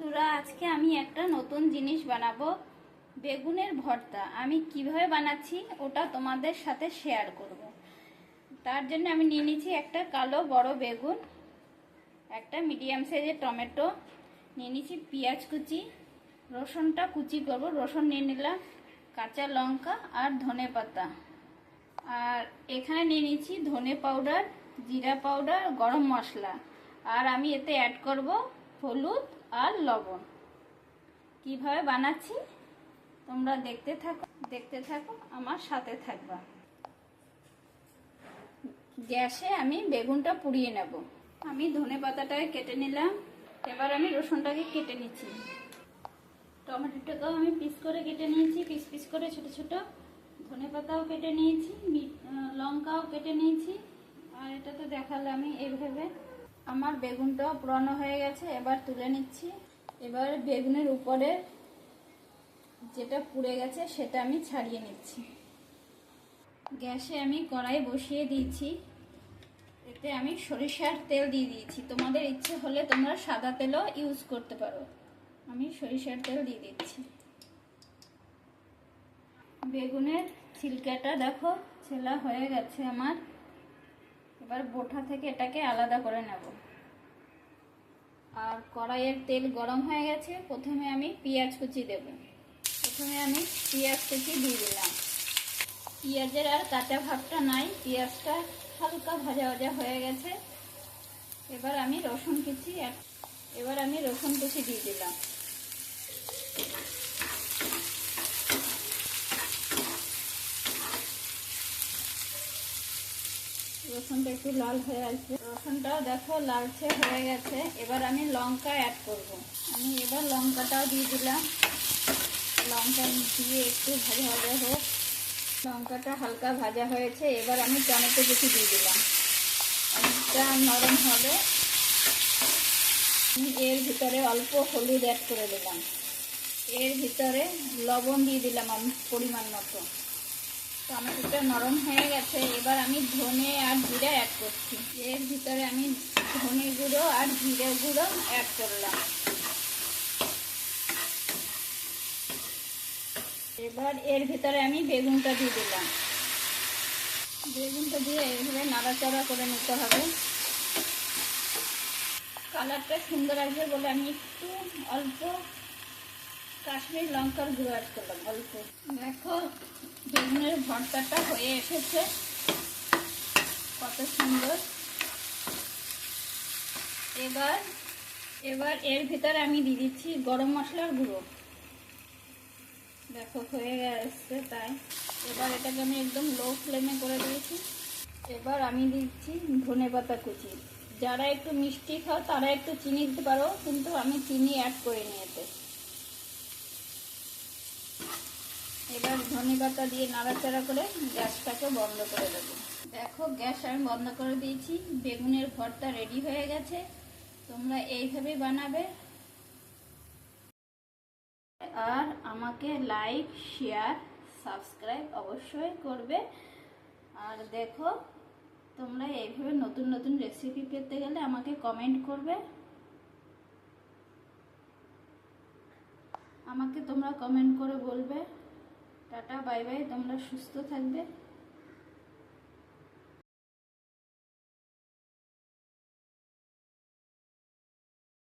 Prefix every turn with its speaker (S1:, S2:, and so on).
S1: বন্ধুরা, আজকে আমি একটা নতুন জিনিস বানাবো, বেগুনের ভর্তা। আমি কিভাবে বানাচ্ছি ওটা তোমাদের সাথে শেয়ার করব। তার জন্য আমি নিয়ে নিয়েছি একটা কালো বড় বেগুন, একটা মিডিয়াম সাইজের টমেটো নিয়ে নিয়েছি, পেঁয়াজ কুচি, রসুনটা কুচি করব, রসুন নিয়ে নিলাম, কাঁচা লঙ্কা আর ধনে পাতা। আর এখানে নিয়ে নিয়েছি ধনে পাউডার, জিরা পাউডার, গরম মশলা। আর আমি এতে অ্যাড করব হলুদ আর লবণ। কিভাবে বানাচ্ছি তোমরা দেখতে থাকো, আমার সাথে থাকবা। গ্যাসে আমি বেগুনটা পুড়িয়ে নেব। আমি ধনে পাতাটাকে কেটে নিলাম, এবার আমি রসুনটাকে কেটে নিচ্ছি। টমেটোটাকেও আমি পিস করে কেটে নিয়েছি, পিস পিস করে ছোট ছোট। ধনে পাতাও কেটে নিয়েছি, লঙ্কাও কেটে নিয়েছি। আর এটা তো দেখালে আমি এইভাবে। আমার বেগুনটাও পুরানো হয়ে গেছে, এবার তুলে নিচ্ছি। এবার বেগুনের উপরে যেটা পুড়ে গেছে সেটা আমি ছাড়িয়ে নিচ্ছি। গ্যাসে আমি কড়াই বসিয়ে দিয়েছি, এতে আমি সরিষার তেল দিয়ে দিয়েছি। তোমাদের ইচ্ছে হলে তোমরা সাদা তেলও ইউজ করতে পারো। আমি সরিষার তেল দিয়ে দিচ্ছি। বেগুনের ছিলকাটা দেখো ছেলা হয়ে গেছে আমার। এবার বোটা থেকে এটাকে আলাদা করে নেব। আর কড়াইয়ের তেল গরম হয়ে গেছে, প্রথমে আমি পেঁয়াজ কুচি দেব। প্রথমে আমি পেঁয়াজ কুচি দিয়ে দিলাম। পেঁয়াজের আর কাঁচা ভাবটা নাই, পেঁয়াজটা হালকা ভাজা ভাজা হয়ে গেছে। এবার আমি রসুন কুচি দিয়ে দিলাম। রসুনটা একটু লাল হয়ে আসবে, রসুনটাও দেখো লালচে হয়ে গেছে। এবার আমি লঙ্কা অ্যাড করব। আমি এবার লঙ্কাটাও দিয়ে দিলাম। লঙ্কা দিয়ে একটু ভাজা ভাজা হোক। লঙ্কাটা হালকা ভাজা হয়েছে, এবার আমি টমেটো কুচি দিয়ে দিলাম। অনেকটা নরম হবে। আমি এর ভিতরে অল্প হলুদ অ্যাড করে দিলাম। এর ভিতরে লবণ দিয়ে দিলাম আমি পরিমাণ মতো। টমেটোটা নরম হয়ে গেছে, এবার আমি ধনে আর জিরা অ্যাড করছি। এর ভিতরে আমি ধনে গুঁড়ো আর জিরে গুঁড়ো অ্যাড করলাম। এবার এর ভিতরে আমি বেগুনটা দিয়ে দিলাম। বেগুনটা দিয়ে এইভাবে নাড়াচাড়া করে নিতে হবে। কালারটা সুন্দর আসবে বলে আমি একটু অল্প কাশ্মীর লঙ্কার গুঁড়ো অ্যাড করলাম, অল্প। দেখো বেগুনের ভর্তাটা হয়ে এসেছে, কত সুন্দর। এবার এর ভিতরে আমি দিয়ে দিচ্ছি গরম মশলার গুঁড়ো। দেখো হয়ে গেছে তাই। এবার এটাকে আমি একদম লো ফ্লেমে করে দিয়েছি। এবার আমি দিচ্ছি ধনে পাতা কুচি। যারা একটু মিষ্টি খাও তারা একটু চিনি দিতে পারো, কিন্তু আমি চিনি অ্যাড করিনি এতে। এবার ধনে পাতা দিয়ে নাড়াচাড়া করে গ্যাসটাকে বন্ধ করে দেবো। দেখো গ্যাস আমি বন্ধ করে দিয়েছি। বেগুনের ভর্তা রেডি হয়ে গেছে। তোমরা এইভাবে বানাবে। আর আমাকে লাইক, শেয়ার, সাবস্ক্রাইব অবশ্যই করবে। আর দেখো তোমরা এইভাবে নতুন নতুন রেসিপি পেতে গেলে আমাকে কমেন্ট করবে। আমাকে তোমরা কমেন্ট করে বলবে। Tata, bye bye. তোমরা সুস্থ থাকবে।